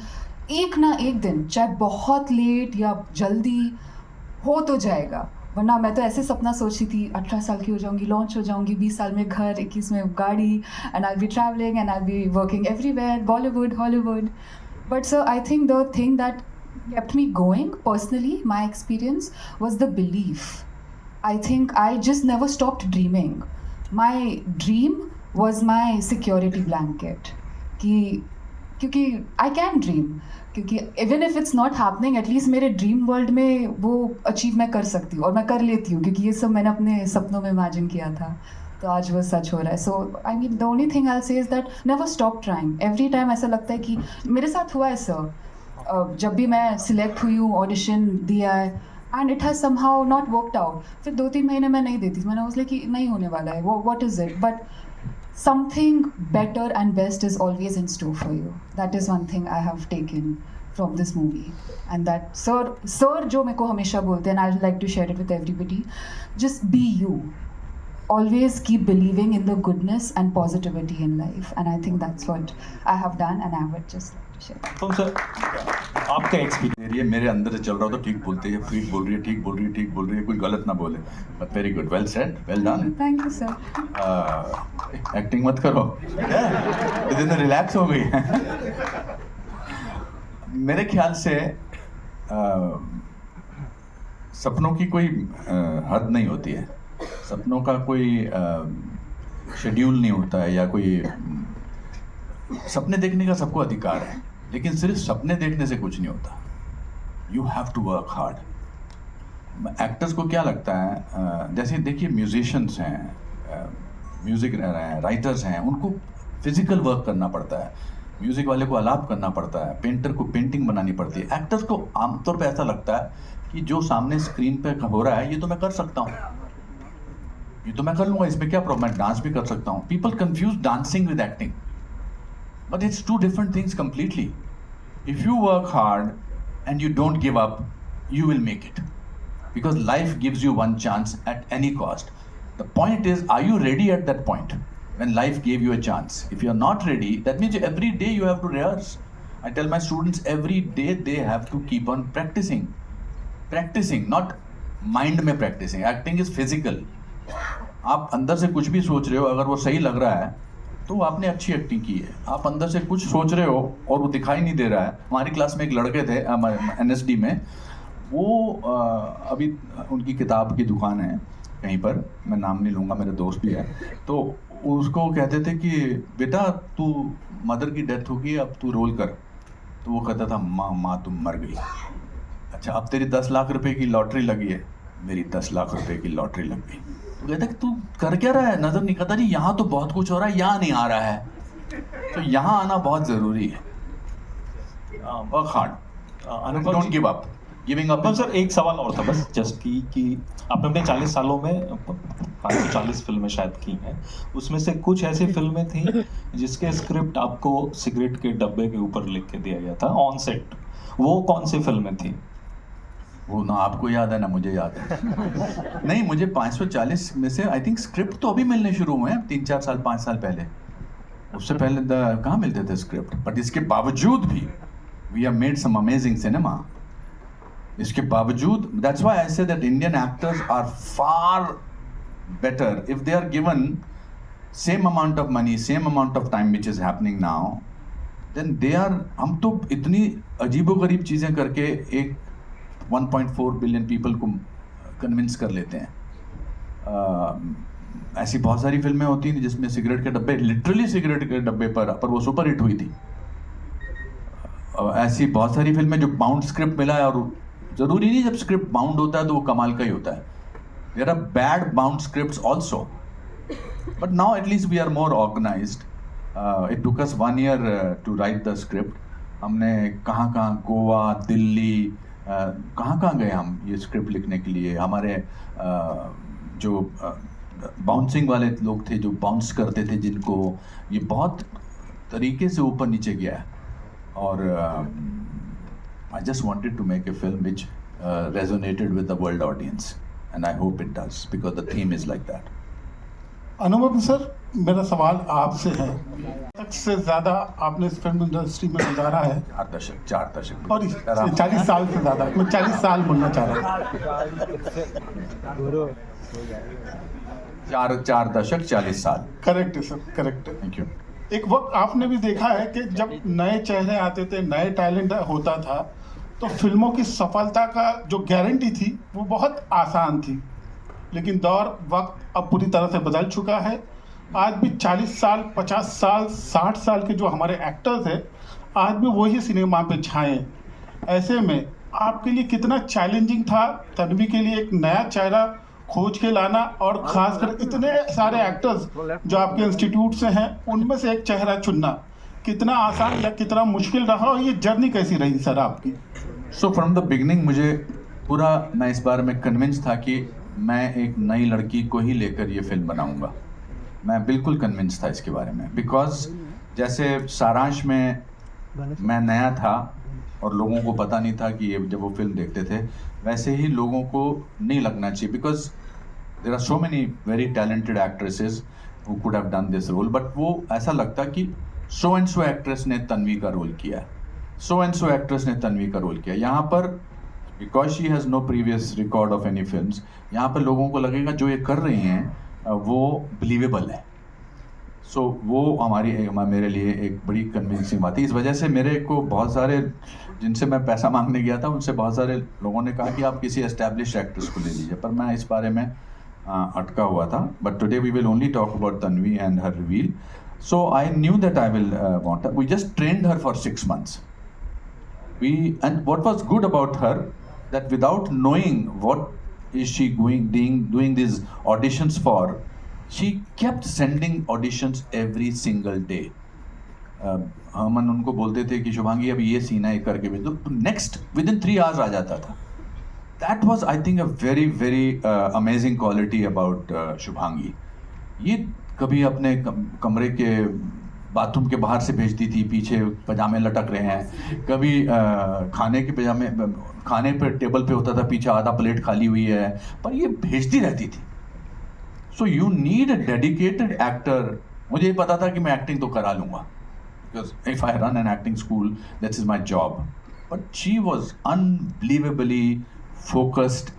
एक ना एक दिन, चाहे बहुत लेट या जल्दी, हो तो जाएगा। वरना मैं तो ऐसे सपना सोचती थी 18 साल की हो जाऊंगी, लॉन्च हो जाऊंगी, 20 साल में घर, 21 में गाड़ी, and I be travelling and I be working everywhere, Bollywood, Hollywood. But sir, I think the thing that kept me going personally, my experience, was the belief. I think I just never stopped dreaming. My dream was my security blanket. क्योंकि I can dream. क्योंकि even if it's not happening, at least मेरे dream world में वो achieve मैं कर सकती हूँ और मैं कर लेती हूँ, क्योंकि ये सब मैंने अपने सपनों में imagine किया था। तो आज वो सच हो रहा है। So I mean the only thing I say is that never stop trying. Every time ऐसा लगता है कि मेरे साथ हुआ है सर, जब भी मैं सिलेक्ट हुई हूँ, ऑडिशन दिया है and it has somehow not worked out, फिर 2-3 महीने मैं नहीं देती, मैंने उसलिए कि नहीं होने वाला है, what is it, but something better and best is always in store for you. That is one thing I have taken from this movie, and that sir जो मेरे को हमेशा बोलते हैं, and I'd like to share it with everybody, just be you. Always keep believing in the goodness and positivity in life, and I think that's what I have done, and I would just like to share. तो sir आपका experience ये मेरे अंदर से चल रहा हो तो ठीक बोलते हैं, ठीक बोल रही है, ठीक बोल रही है, ठीक बोल रही है, कोई गलत ना बोले। But very good, well said, well done. Thank you sir. Acting मत करो, इतने रिलैक्स हो गई। मेरे ख्याल से सपनों की कोई हद नहीं होती है, सपनों का कोई शेड्यूल नहीं होता है, या कोई सपने देखने का सबको अधिकार है, लेकिन सिर्फ सपने देखने से कुछ नहीं होता। You have to work hard. Actors को क्या लगता है, जैसे देखिए म्यूजिशियंस हैं, म्यूजिक हैं, राइटर्स हैं, उनको फिजिकल वर्क करना पड़ता है, म्यूजिक वाले को आलाप करना पड़ता है, पेंटर को पेंटिंग बनानी पड़ती है। एक्टर्स को आमतौर पे ऐसा लगता है कि जो सामने स्क्रीन पे हो रहा है ये तो मैं कर सकता हूँ, ये तो मैं कर लूँगा, इसमें क्या प्रॉब्लम है, डांस भी कर सकता हूँ। People confuse dancing with acting, but it's two different things completely. If you work hard and you don't give up, you will make it, because life gives you one chance at any cost. The point is, are you ready at that point when life gave you a chance? If you are not ready, that means every day you have to rehearse. I tell my students every day they have to keep on practicing, not mind में practicing. Acting is physical. आप अंदर से कुछ भी सोच रहे हो, अगर वो सही लग रहा है तो आपने अच्छी एक्टिंग की है। आप अंदर से कुछ सोच रहे हो और वो दिखाई नहीं दे रहा है। हमारी क्लास में एक लड़के थे NSD में, वो अभी उनकी किताब की दुकान है कहीं पर, मैं नाम नहीं लूँगा, मेरे दोस्त भी है, तो उसको कहते थे कि बेटा तू मदर की डेथ होगी, अब तू रोल कर। तो वो कहता था माँ तुम मर गई। अच्छा, अब तेरी 10 लाख रुपए की लॉटरी लगी है। मेरी 10 लाख रुपए की लॉटरी लग गई। तो कहता कि तू कर क्या रहा है, नजर नहीं करता जी, यहाँ तो बहुत कुछ हो रहा है, यहाँ नहीं आ रहा है। तो यहाँ आना बहुत ज़रूरी है। Work hard, don't give up. Giving up. Sir एक सवाल और था बस, जस्ट कि आपने अपने 40 सालों में 40 फिल्में शायद की हैं, उसमें से कुछ ऐसी फिल्में थी जिसके स्क्रिप्ट आपको सिगरेट के डब्बे के ऊपर लिख के दिया गया था ऑन सेट, वो कौन सी फिल्में थी? वो ना आपको याद है ना मुझे याद है। नहीं, मुझे 540 में से आई थिंक स्क्रिप्ट तो अभी मिलने शुरू हुए हैं 3-4 साल 5 साल पहले। उससे पहले कहाँ मिलते थे स्क्रिप्ट? बट इसके बावजूद भी we have made some amazing cinema. इसके बावजूद, that's why I say that Indian actors are far better if they are given same amount of money, same amount of time which is happening now, then they are. हम तो इतनी अजीबोगरीब चीज़ें करके एक 1.4 billion people को convince कर लेते हैं। ऐसी बहुत सारी फिल्में होती हैं जिसमें सिगरेट के डब्बे, लिटरली सिगरेट के डब्बे पर वो सुपर हिट हुई थी। ऐसी बहुत सारी फिल्में जो बाउंड स्क्रिप्ट मिला है, और ज़रूरी नहीं जब स्क्रिप्ट बाउंड होता है तो वो कमाल का ही होता है। There are bad bound scripts also. But now at least we are more organized. It took us 1 year to write the script. हमने कहाँ गोवा, दिल्ली, कहाँ गए हम ये स्क्रिप्ट लिखने के लिए. हमारे जो बाउंसिंग वाले लोग थे जो बाउंस करते थे जिनको, ये बहुत तरीके से ऊपर नीचे गया है. और I just wanted to make a film which resonated with the world audience, and I hope it does because the theme is like that. अनुभव सर, मेरा सवाल आपसे है. तक से ज़्यादा आपने इस फिल्म इंडस्ट्री में गुजारा है. 4 दशक और 40 साल से ज़्यादा. मैं 40 साल बोलना चाह रहा था. 4 दशक 40 साल. करेक्ट है सर, करेक्ट है. Thank you. एक वक्त आपने भी देखा है कि जब नए चेहरे आते थे, नए टैलेंट होता था, तो फिल्मों की सफलता का जो गारंटी थी वो बहुत आसान थी. लेकिन दौर वक्त अब पूरी तरह से बदल चुका है. आज भी 40 साल, 50 साल, 60 साल के जो हमारे एक्टर्स हैं, आज भी वही सिनेमा पे छाए. ऐसे में आपके लिए कितना चैलेंजिंग था तन्वी के लिए एक नया चेहरा खोज के लाना, और खासकर इतने सारे एक्टर्स जो आपके इंस्टीट्यूट से हैं उनमें से एक चेहरा चुनना कितना आसान या कितना मुश्किल रहा, और ये जर्नी कैसी रही सर आपकी? सो फ्रॉम द बिगनिंग मुझे पूरा, मैं इस बारे में कन्विंस था कि मैं एक नई लड़की को ही लेकर ये फिल्म बनाऊंगा. मैं बिल्कुल कन्विंस था इसके बारे में, बिकॉज जैसे सारांश में मैं नया था और लोगों को पता नहीं था कि ये जब वो फिल्म देखते थे, वैसे ही लोगों को नहीं लगना चाहिए, because there are so many very talented actresses who could have done this role, but वो ऐसा लगता कि सो एंड सो एक्ट्रेस ने तन्वी का रोल किया, सो एंड सो एक्ट्रेस ने तन्वी का रोल किया. यहाँ पर because she has no previous record of any films, यहाँ पर लोगों को लगेगा जो ये कर रही हैं वो बिलीवेबल है. सो वो मेरे लिए एक बड़ी कन्विंसिंग बात थी. इस वजह से मेरे को बहुत सारे जिनसे मैं पैसा मांगने गया था उनसे बहुत सारे लोगों ने कहा कि आप किसी एस्टैब्लिश्ड एक्ट्रेस को ले लीजिए, पर मैं इस बारे में अटका हुआ था. But today we will only talk about Tanvi and her reveal. So I knew that I will want her. We just trained her for 6 months. And what was good about her, that without knowing what is she doing these auditions for, she kept sending auditions every single day. हम उनको बोलते थे कि शुभांगी अब ये scene है करके भेज दो, तो नेक्स्ट विदिन 3 hours आ जाता था. That was I think a very very amazing quality about Shubhangi. ये कभी अपने कमरे के बाथरूम के बाहर से भेजती थी, पीछे पजामे लटक रहे हैं, कभी खाने पर टेबल पे होता था पीछे आधा प्लेट खाली हुई है, पर ये भेजती रहती थी. So you need a dedicated actor. मुझे ये पता था कि मैं एक्टिंग तो करा लूँगा, because if I run an acting school that's is my job. But she was unbelievably focused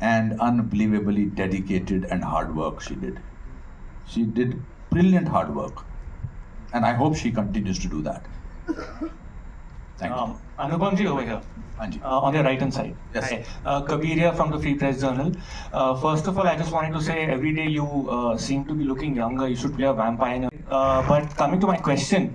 and unbelievably dedicated and hard work. She did brilliant hard work. And I hope she continues to do that. Thank you. Anupam ji over here. Anji. On the right hand side. Yes. Hi. Kabir here from the Free Press Journal. First of all, I just wanted to say every day you seem to be looking younger. You should be a vampire. But coming to my question,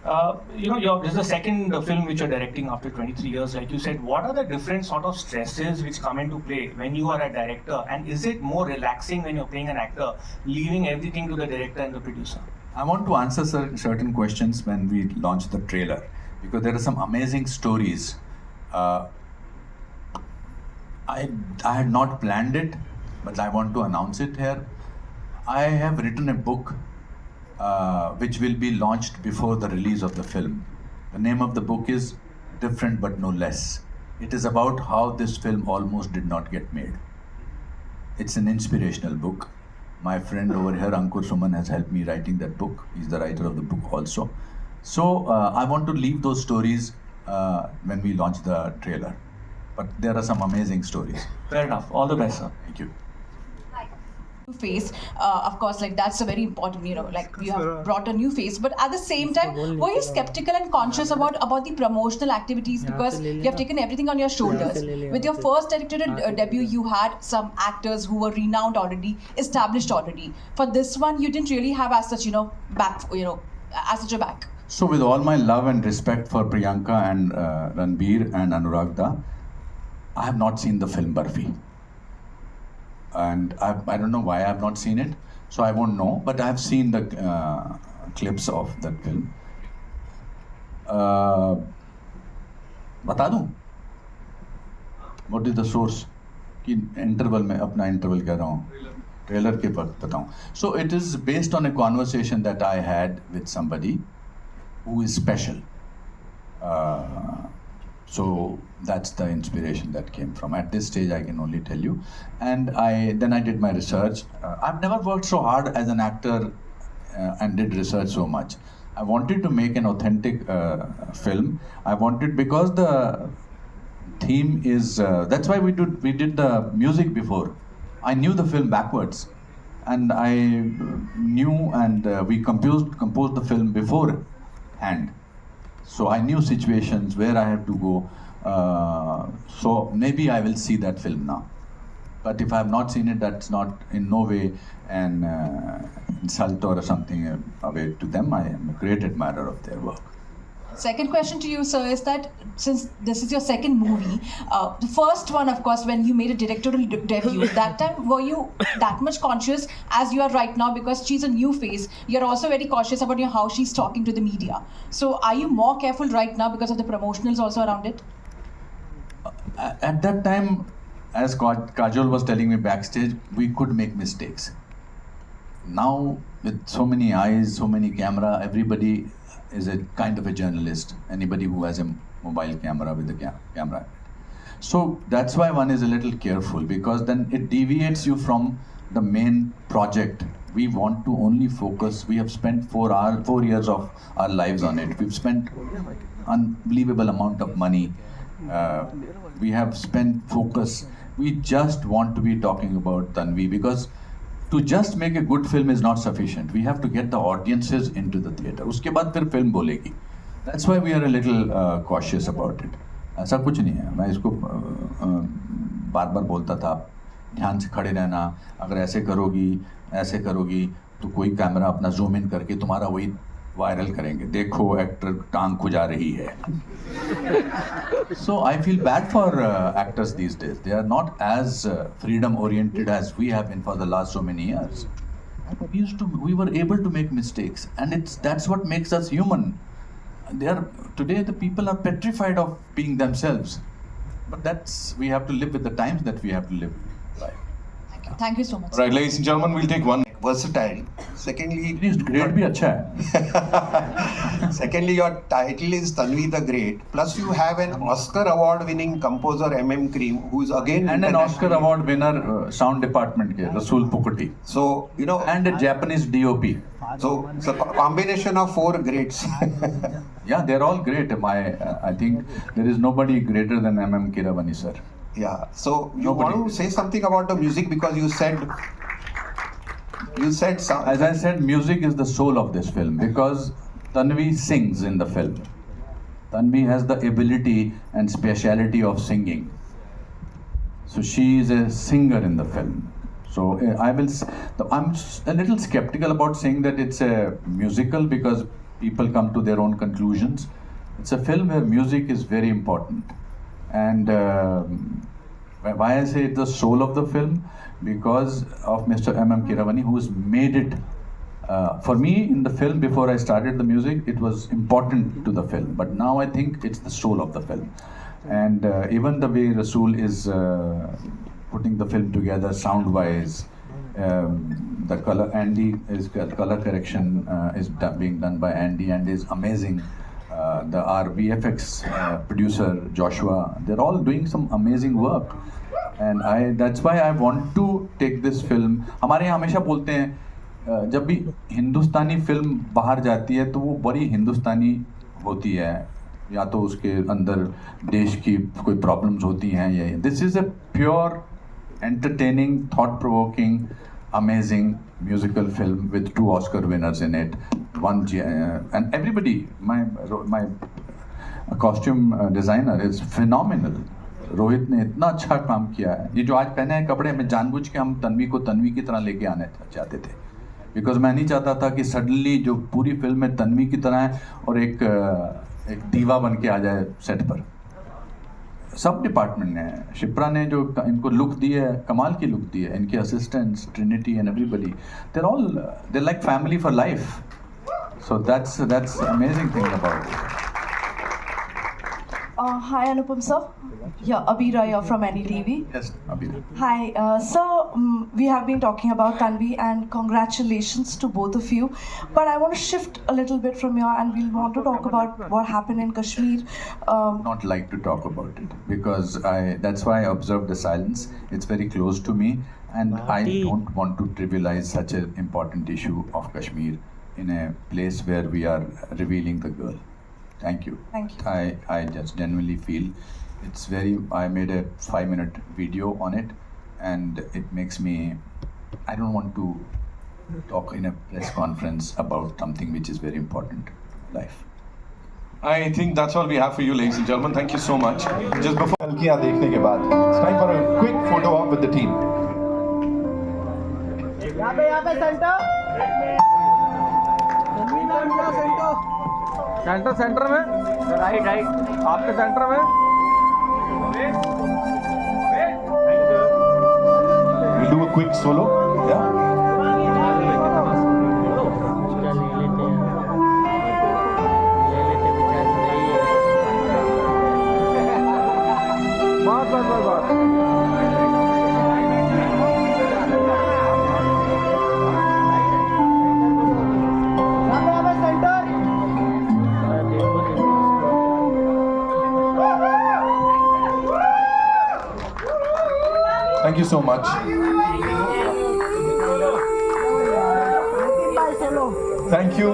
this is the second film which you're directing after 23 years. Like you said, what are the different sort of stresses which come into play when you are a director? And is it more relaxing when you're playing an actor, leaving everything to the director and the producer? I want to answer certain questions when we launch the trailer, because there are some amazing stories. I had not planned it, but I want to announce it here. I have written a book which will be launched before the release of the film. The name of the book is Different But No Less. It is about how this film almost did not get made. It's an inspirational book. My friend over here, Ankur Suman, has helped me writing that book. He's the writer of the book also. So I want to leave those stories when we launch the trailer. But there are some amazing stories. Fair enough. All the best, sir. Thank you. Face, of course, like that's a very important, like you have brought a new face, but at the same time, were you skeptical and conscious about the promotional activities, because you have taken everything on your shoulders? With your first directorial debut, you had some actors who were renowned already, established already. For this one, you didn't really have as such, as such a back. So with all my love and respect for Priyanka and Ranbir and Anuragda, I have not seen the film Barfi. and I don't know why I've not seen it, so I won't know. But I've seen the clips of that film. बता दूं? What is the source? कि interval में अपना interval कह रहा हूँ, trailer के वक्त बताऊँ. So it is based on a conversation that I had with somebody who is special. So that's the inspiration that came from. At this stage, I can only tell you. And then I did my research. I've never worked so hard as an actor and did research so much. I wanted to make an authentic film. I wanted, because the theme is, that's why we did the music before. I knew the film backwards. And I knew, and we composed the film beforehand. So I knew situations where I have to go. So maybe I will see that film now. But if I have not seen it, that's not in no way an insult or something away to them. I am a great admirer of their work. Second question to you, sir, is that since this is your second movie, the first one, of course, when you made a directorial debut, that time were you that much conscious as you are right now? Because she's a new face, you're also very cautious about how she's talking to the media. So are you more careful right now because of the promotionals also around it? At that time, as Kajol was telling me backstage, we could make mistakes. Now, with so many eyes, so many camera, everybody is a kind of a journalist. Anybody who has a mobile camera with a camera. So that's why one is a little careful, because then it deviates you from the main project. We want to only focus. We have spent 4 years of our lives on it. We've spent unbelievable amount of money. We have spent focus. We just want to be talking about Tanvi, because to just make a good film is not sufficient. We have to get the audiences into the theatre. उसके बाद फिर film बोलेगी. That's why we are a little cautious about it. ऐसा कुछ नहीं है. मैं इसको बार बार बोलता था, ध्यान से खड़े रहना. अगर ऐसे करोगी तो कोई कैमरा अपना जूम इन करके तुम्हारा वही वायरल करेंगे. देखो एक्टर टांग खुजा रही है. So I feel bad for actors these days. They are not as freedom oriented as we have been for the last so many years. We were able to make mistakes, and that's what makes us human. Today the people are petrified of being themselves, but we have to live with the times that we have to live life. Thank you so much. Right, ladies and gentlemen, we'll take one. Versatile. Secondly, great भी अच्छा है. Secondly, your title is Tanvi the Great. Plus, you have an Oscar award-winning composer MM Cream, who is again and an Oscar award winner sound department के Rasool Pukati. So and a Japanese DOP. So it's a combination of 4 greats. Yeah, they're all great. I think there is nobody greater than MM Keeravani sir. Yeah. So you want to say something about the music, because you said. As I said, music is the soul of this film, because Tanvi sings in the film. Tanvi has the ability and speciality of singing. So she is a singer in the film. So I'm a little skeptical about saying that it's a musical, because people come to their own conclusions. It's a film where music is very important. And why I say it's the soul of the film, because of Mr. M.M. Keeravani, who has made it. For me, in the film, before I started the music, it was important to the film. But now I think it's the soul of the film. And even the way Rasool is putting the film together sound-wise, the color, color correction is being done by Andy, and is amazing. Our VFX producer, Joshua, they're all doing some amazing work. And that's why I want to take this film. हमारे यहाँ हमेशा बोलते हैं, जब भी हिंदुस्तानी film बाहर जाती है तो वो बड़ी हिंदुस्तानी होती है, या तो उसके अंदर देश की कोई प्रॉब्लम्स होती हैं. ये this is a pure entertaining, thought-provoking, amazing musical film with 2 Oscar winners in it. And everybody, my costume designer is phenomenal. Rohit ने इतना अच्छा काम किया है. ये जो आज पहने हैं कपड़े में जानबूझ के हम तन्वी को तन्वी की तरह लेके आने चाहते थे, बिकॉज मैं नहीं चाहता था कि सडनली जो पूरी फिल्म में तन्वी की तरह है और एक दीवा बन के आ जाए सेट पर. सब डिपार्टमेंट ने, शिप्रा ने जो इनको लुक दी है, कमाल की लुक दी है, इनके assistants Trinity and everybody, they're like family for life. So that's amazing thing about it. Hi Anupam sir, yeah, Abira here from NDTV. Yes, Abira. Hi, sir, we have been talking about Tanvi and congratulations to both of you. But I want to shift a little bit from here and we'll want to talk about what happened in Kashmir. Not like to talk about it because that's why I observed the silence. It's very close to me and I don't want to trivialize such an important issue of Kashmir in a place where we are revealing the girl. Thank you. Thank you. I just genuinely feel it's very. I made a 5-minute video on it, and it makes me. I don't want to talk in a press conference about something which is very important. Life. I think that's all we have for you, ladies and gentlemen. Thank you so much. Just before हल्कियाँ देखने के बाद, it's time for a quick photo op with the team. यहाँ पे centre centre में right आपके centre में We'll do a quick solo. Yeah. Thank you so much. Thank you.